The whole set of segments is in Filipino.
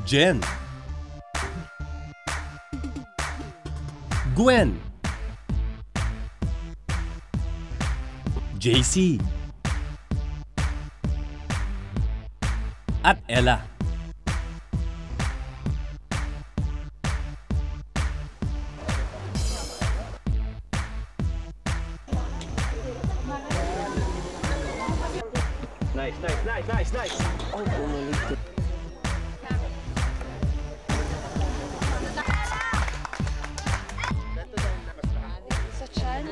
Jen. Gwen. JC. At Ella. Nice. Oh, bumalik. Sa chan?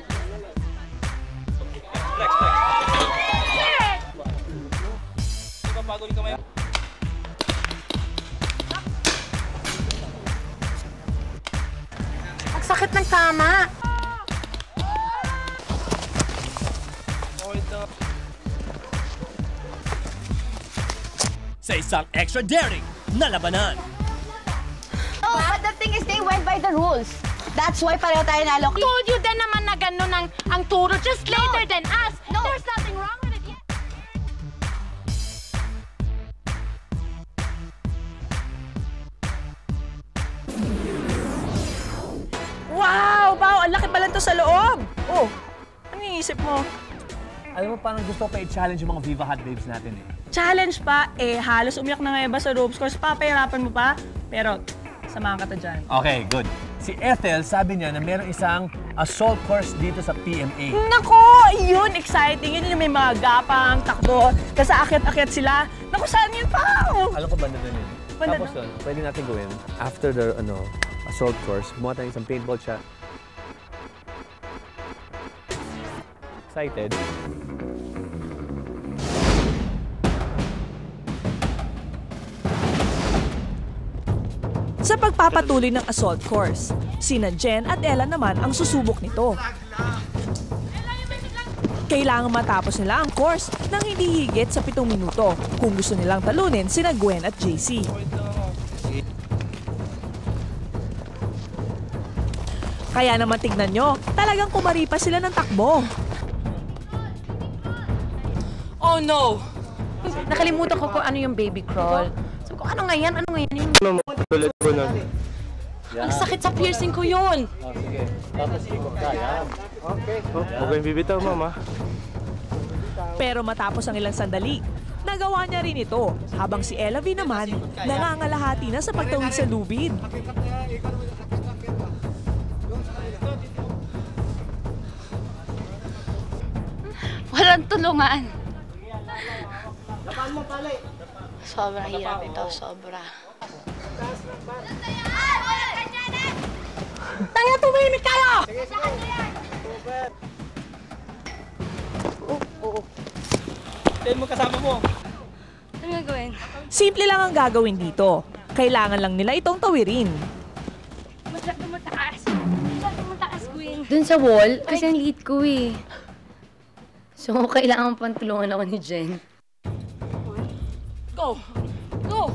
Ang sakit ng tama. Sa isang extra daring na labanan. Oh, but the thing is, they went by the rules. That's why pareho tayo nalo. Told you din naman na gano'n ang turo. Just later than us. No. There's nothing wrong with it. Wow! Wow! Ang laki pala to sa loob! Oh, ano iniisip mo? Alam mo, parang gusto pa i-challenge yung mga Viva Hot Babes natin eh. Challenge pa, halos umiyak na nga iba sa ropes course. Papahirapan mo pa, pero samahan ka to dyan. Okay, good. Si Ethel, sabi niya na meron isang assault course dito sa PMA. Nako! Yun! Exciting! Yun yung may mga gapang, takbo, kasi akyat-akyat sila. Naku, saan yun pa? Alam ko banda doon yun. Banda Tapos doon, pwede natin gawin, after the assault course, kumuha tayo isang paintball shot. Excited? Sa pagpapatuloy ng assault course, sina Jen at Ella naman ang susubok nito. Kailangan matapos nila ang course nang hindi higit sa 7 minuto kung gusto nilang talunin sina Gwen at JC. Kaya naman tignan nyo, talagang kumari pa sila ng takbo. Oh no! Nakalimutan ko kung ano yung baby crawl. Sabi ko, ano nga yan? Ano nga yan? Tulad ko na. Ang sakit sa piercing ko yun! Sige. Tapos ikot ka, yan. Okay. Huwag kayong bibitaw, mama. Pero matapos ang ilang sandali, nagawa niya rin ito habang si Ella V naman nangangalahati na sa pagtawid sa lubid. Walang tulungan. Sobrang hirap ito, sobra. Tayo, tumimik kayo! Tignan mo kasama mo. Ano gagawin? Simple lang ang gagawin dito. Kailangan lang nila itong tawirin. Masyado mataas, Gwen. Dun sa wall, kasi ang liit ko eh. So, kailangan pang tulungan ako ni Jen. Go! Go!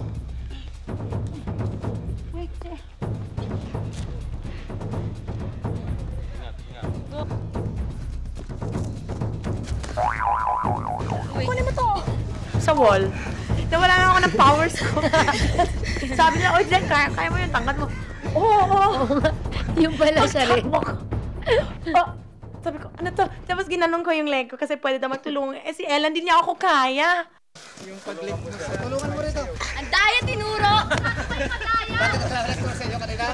Wait, Kunin mo to! Sa wall. Nawala na ako ng powers ko. Sabi niya, oh Jen, kaya mo yun, tanggal mo. Oo! Yung pala siya rin. Oh, sabi ko, ano to? Tapos ginanong ko yung leg ko kasi pwede daw magtulungan. Eh si Ella, hindi niya ako kaya. Yung pag-lift mo sa... Tulungan mo rito. Ang daya tinuro! Bakit naglalagay ko sa inyo kanina?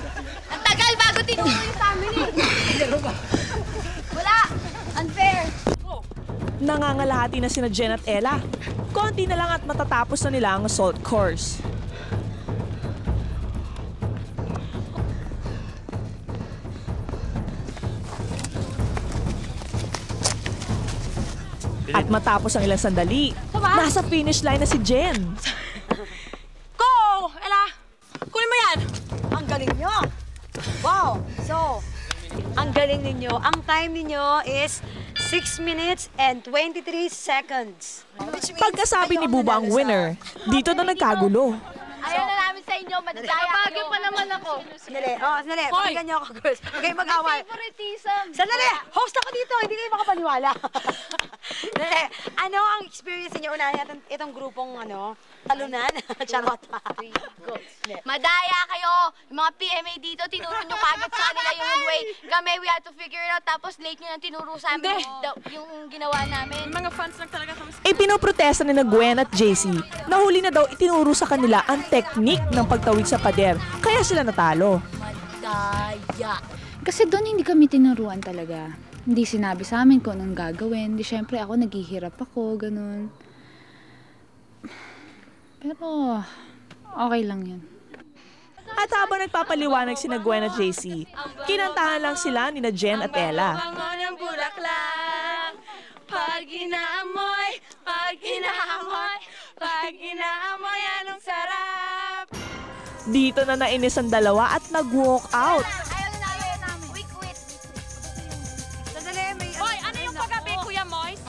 Ang tagal bago tinuro yung family. Wala! Unfair! Nangangalahati na sina Jen at Ella. Konti na lang at matatapos na nila ang assault course. At matapos ang ilang sandali, nasa finish line na si Jen. Go! Ella! Kunin mo yan! Ang galing nyo! Wow! So, ang galing ninyo. Ang time ninyo is 6 minutes and 23 seconds. Pagkasabi ni Buba ang winner, dito na nagkagulo. Ayaw na namin sa inyo, madadaya kayo. Pa naman ako. Sandali. Sandali. Pakinggan nyo ako, girls. Huwag kayong mag-away. Favoritism. Sandali! Host ako dito. Hindi kayo makapaniwala. Ano ang experience niyo? Unahin natin itong grupong talunan. Charot. Madaya kayo! Yung mga PMA dito, tinuro nyo kagad sa kanila yung way. Kami, we had to figure it out. Tapos late nyo nang tinuro sa amin yung ginawa namin. Mga fans lang talaga kami. Ipinoprotesta ni na Gwen at JC na huli na daw itinuro sa kanila ang technique ng pagtawid sa pader, kaya sila natalo. Madaya! Kasi doon hindi kami tinuruan talaga. Hindi sinabi sa amin kung anong gagawin. Di syempre ako, naghihirap ako, ganun. Pero, okay lang yun. At habang nagpapaliwanag si na Gwen at JC, kinantahan lang sila ni na Jen at Ella. Ang bulaklak, pag inaamoy, pag inaamoy, pag inaamoy, anong sarap. Dito na nainis ang dalawa at nag-walk out. Ayaw na namin. We quit. Sandali, may... Hoy, ano yung paggabi, Kuya Moise?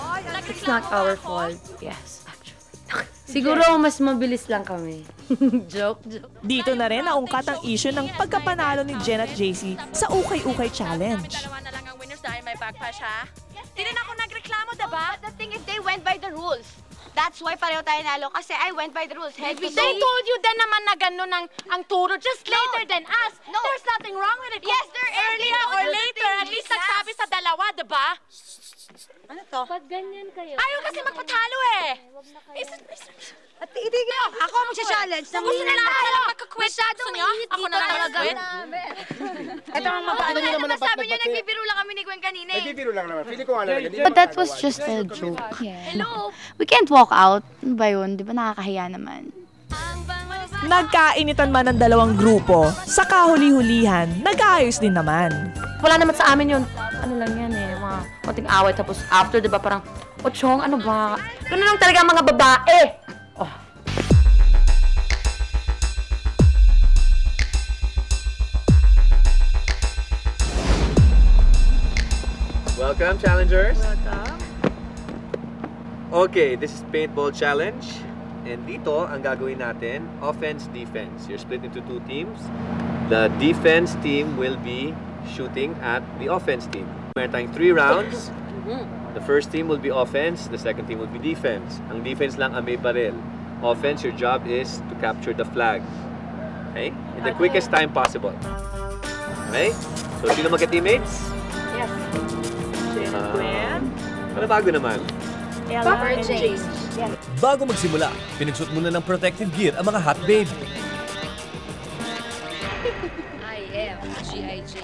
It's not our fault. Yes, actually. Siguro mas mabilis lang kami. Joke. Dito na rin naungkat ang issue ng pagkapanalo ni Jen at JC sa Ukay-Ukay Challenge. Dalawa na lang ang winners dahil may backpash, ha? Di rin ako nagreklamo, diba? But the thing is, they went by the rules. That's why pareho tayo nalo. Kasi I went by the rules. They told you din naman na gano'n ang turo just later than us. No. There's nothing wrong with it. Yes, there is. Earlier or later, at least nagsabi sa dalawa, diba? Ano to? Ba't ganyan kayo? Ayaw kasi magpatalo eh. At itigil ako mag-challenge. Kung gusto nila ako lang magka-quit. Gusto nyo? Ako na lang mag-quit. Ito ang mapaano nyo naman Sabi niyo, nagbibiro lang kami ni Gwen kanina eh. Nagbibiro lang naman. Feeling ko nga lang. But that was just a joke. Yeah. Hello? We can't walk out. Ano ba yun? Di ba nakakahiya naman? Nagkainitan man ang dalawang grupo, sa kahuli-hulihan, nag-aayos din naman. Wala naman sa amin yun. Ano lang yan eh, mga konting away. Tapos after, di ba, parang, Ochong, ano ba? Ganun lang talaga ang mga babae. Oh. Welcome, challengers. Welcome. Okay, this is paintball challenge. And dito, ang gagawin natin, offense, defense. You're split into two teams. The defense team will be shooting at the offense team. Meron tayong 3 rounds. The first team will be offense, the second team will be defense. Ang defense lang ang may baril. Offense, your job is to capture the flag. Okay? In the quickest time possible. Okay? So, sino magka-teammates? Yes. Jen at Gwen. Ano bago naman? Ella and JC. Bago magsimula, pinagsuot muna ng protective gear ang mga hot babe. I am G.I.J.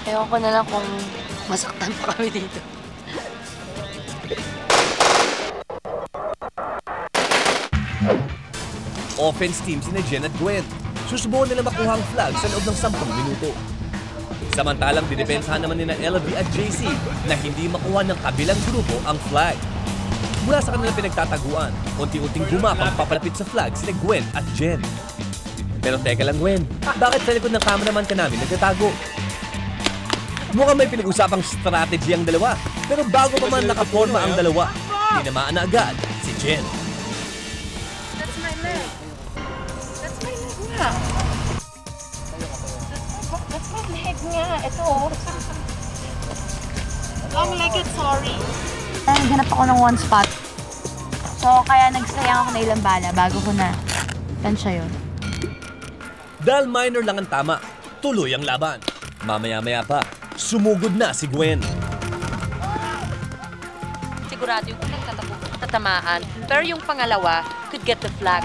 Ewan ko na lang kung masaktan pa kami dito. Offense team sina Jen at Gwen. Susubukan nila makuha ang flag sa loob ng 10 minuto. Samantalang didepensahan naman nila LV at JC na hindi makuha ng kabilang grupo ang flag. Mula sa kanilang pinagtataguan, unti-unting gumapang papalapit sa flag sina Gwen at Jen. Pero teka lang Gwen, bakit sa likod ng cameraman ka namin nagtatago? Mukhang may pinag-usapang strategy ang dalawa, pero bago pa man nakaporma ang dalawa, tinamaan na agad si Jen. That's my leg. That's my leg nga. That's my leg nga. Ito. Long-legged, sorry. Naghanap ako ng one spot. So, kaya nagsayang ako na ilang bala bago ko na tansya yun. Dahil minor lang ang tama, tuloy ang laban. Mamaya-maya pa, sumugod na si Gwen. Sigurado yung unang tatamaan, pero yung pangalawa could get the flag.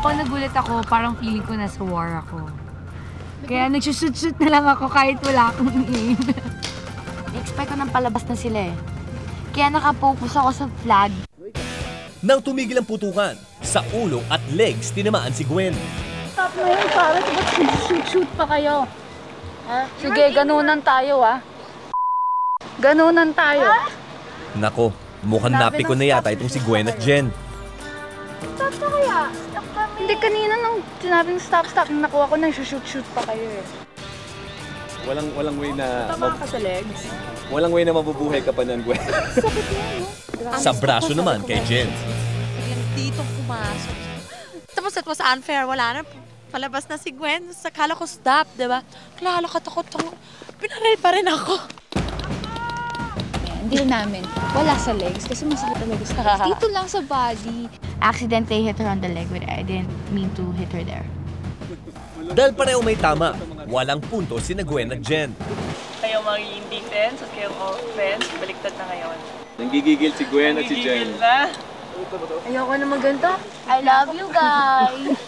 Pag nagulat ako, parang feeling ko nasa war ako. Kaya nagsushoot-shoot na lang ako kahit wala akong aim. I-expect ko nang palabas na sila eh. Kaya nakapokus ako sa flag. Nang tumigil ang putukan, sa ulo at legs tinamaan si Gwen. Stop na yun, parang ba't shoot pa kayo? Ha? Sige, ganunan tayo Ganunan tayo. Nako, mukhang napiko na yata itong si Gwen at Jen. Stop na kaya? Stop kami. Hindi, kanina nung sinabing stop, nakuha ko na shoot pa kayo eh. Walang way na Tama ka sa legs. walang way na mabubuhay ka pa niyan, Gwen. Sakit yan, no? Sa braso naman kay Jen. Biglang dito pumasok. Tapos it was unfair. Wala na. palabas na si Gwen. Sakala ko stop, diba? Klalo katakot-takot. Pinaril pa rin ako. Hindi namin. Wala sa legs kasi masakit talaga sa legs. Dito lang sa body. Accidentally hit her on the leg but I didn't mean to hit her there. Dahil pareho may tama, walang punto si Gwen at Jen. Kayo magiging defense at kayong offense, baliktad na ngayon. Nanggigigil si Gwen at si Jen. Ayoko naman ganito. I love you guys.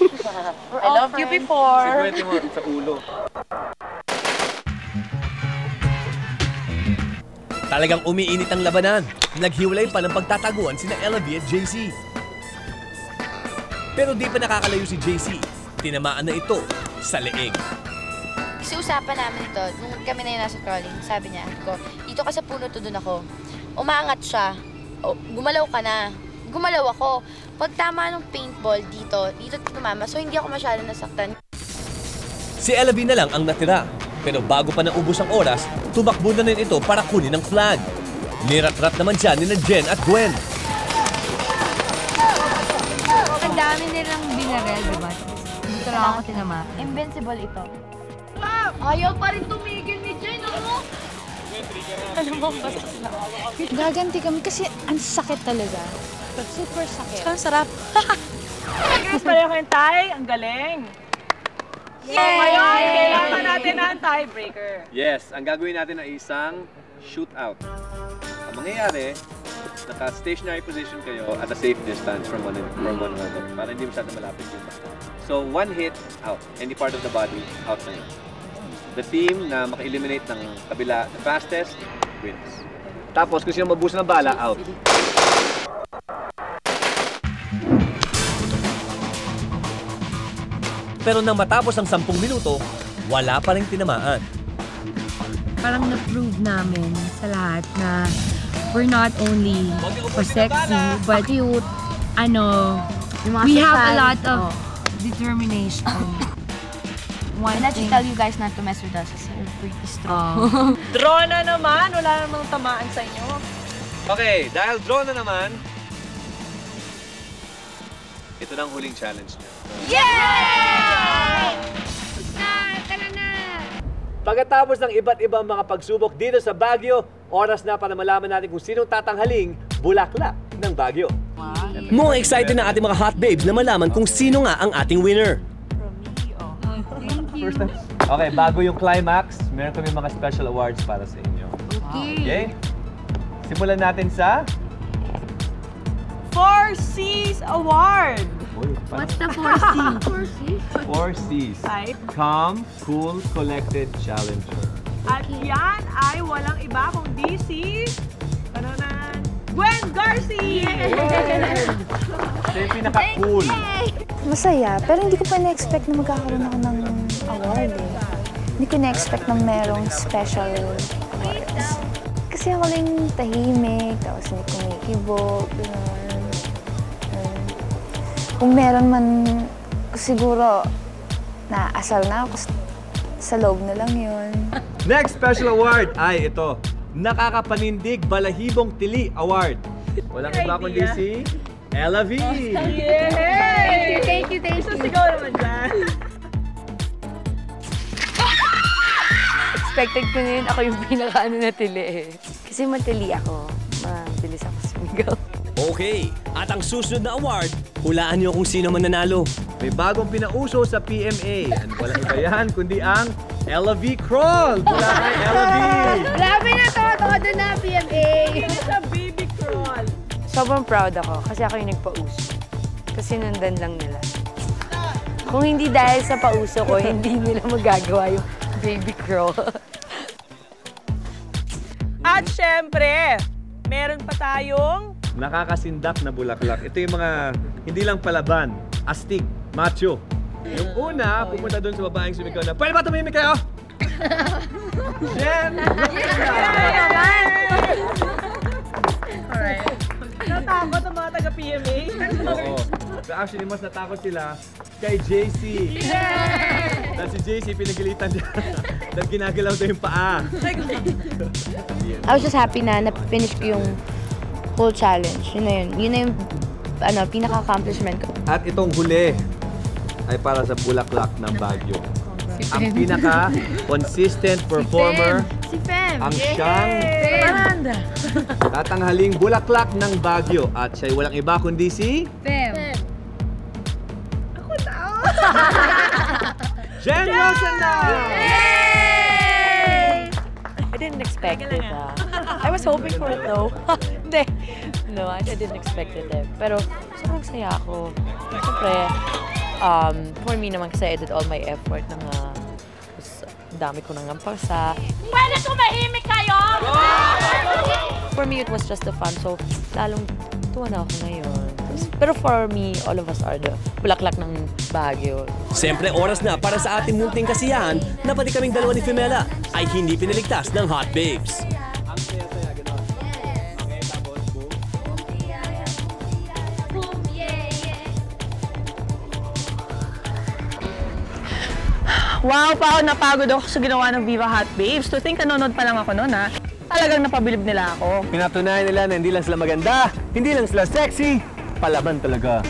I loved you before. Si Gwen mo sa ulo. Talagang umiinit ang labanan. Naghiwalay pa ng pagtataguan sina Ella V at JC. Pero di pa nakakalayo si JC. Tinamaan na ito sa leeg. Kasi usapan namin ito, nung kami na yung nasa crawling, sabi niya, dito ka sa puno to, doon ako. Umaangat siya. O, gumalaw ka na. Gumalaw ako. Pag tama ng paintball dito tumama, so hindi ako masyado nasaktan. Si Ella V na lang ang natira. Pero bago pa naubos ang oras, tumakbo na rin ito para kunin ang flag. Nirat-rat naman siya ni Jen at Gwen. Ang dami nilang binarel, diba? Dito lang ako tinama. Invincible ito. Ayaw pa rin tumigil ni Jen, ano? Ano mo, basta lang. Gaganti kami kasi ang sakit talaga. Super sakit. Ang sarap. Guys, pareho kayong tie. Ang galing. So ngayon, kailangan natin ang tiebreaker. Yes, ang gagawin natin ay isang shootout. Ang mangyayari, naka-stationary position kayo at a safe distance from one another para hindi masyado malapit yung basta. So, one hit, out. Any part of the body, out na yun. The team na maka-eliminate ng kabila the fastest, wins. Tapos, kung sino mabuso ng bala, out. Pero nang matapos ang 10 minuto, wala pa ring tinamaan. Parang na-prove namin sa lahat na we're not only for sexy, but cute, we have a lot of determination. And I just tell you guys not to mess with us kasi we're pretty strong. Draw na naman. Wala namang tamaan sa inyo. Okay, dahil draw na naman, ito na ang huling challenge niya. Yay! Tara na! Pagkatapos ng iba't ibang mga pagsubok dito sa Baguio, oras na para malaman natin kung sinong tatanghaling bulaklak ng Baguio. Mukhang excited na ating mga hot babes na malaman kung sino nga ang ating winner. Okay, bago yung climax, meron kami mga special awards para sa inyo. Okay? Simulan natin sa 4C's Award. What's the 4C? 4C's. Calm, Cool, Collected, Challenger. At yan ay walang iba kung DC. Gwen Garcia! Siya yung pinaka-cool. Masaya, pero hindi ko pa na-expect na magkakaroon ako ng award eh. Hindi ko na-expect na merong special awards. Kasi ako lang tahimik, tapos hindi kumikibok, gano'n. Kung meron man, siguro, naasal na ako sa loob na lang yun. Next special award ay ito, Nakakapanindig Balahibong Tili Award. Walang iba kundi si Ella V. Yay! Thank you. Susigaw naman dyan. Expected ko na yun, ako yung pinaka-ano na tili eh. Kasi matili ako. Mabilis ako sumigaw. Okay, at ang susunod na award, hulaan niyo kung sino man nanalo. May bagong pinauso sa PMA. Ano walang iba yan, kundi ang Ella V Crawl. Mula kay Ella V. Grabe na todo na PMA. Sa baby crawl. Sobrang proud ako kasi ako yung nagpauso. Kasi nandan lang nila. Kung hindi dahil sa pauso ko, hindi nila magagawa yung baby crawl. At syempre, meron pa tayong Nakakasindak na bulaklak. Ito yung mga, hindi lang palaban, astig, macho. Yung una, pumunta doon sa babaeng sumigaw na, pwede ba tumimik kayo? Jen! Alright. Natakot ang mga taga-PMA? Oo. So actually, mas natakot sila kay JC. Dahil si JC, pinagalitan niya. Dahil ginagalaw daw yung paa. I was just happy na na-finish ko yung whole challenge. Yun na yun. Yun na yung pinaka-accomplishment ko. At itong huli ay para sa Bulaklak ng Baguio. Ang pinaka-consistent performer, Si Fem. ang siyang tatanghaling Bulaklak ng Baguio. At siya'y walang iba kundi si... Fem. Jen Rosana! I didn't expect it. I was hoping for it though. Hindi. No, I didn't expect it eh. Pero sobrang saya ako. Siyempre, for me naman kasi I did all my effort na nga. Dami ko nang nampasa. Pwede tumahimik kayo! For me, it was just a fun. So, lalong tuwa na ako ngayon. Pero for me, all of us are the Bulaklak ng Baguio. Siyempre, oras na para sa ating munting kasiyahan na pati kaming dalawa ni Femela ay hindi pinaligtas ng Hot Babes. Ang saya-saya, gano'n. Okay, tapos, boom. Wow, pa napagod ako sa ginawa ng Viva Hot Babes. To think nanonood pa lang ako noon, ha? Talagang napabilib nila ako. Pinatunayan nila na hindi lang sila maganda, hindi lang sila sexy, palaban talaga.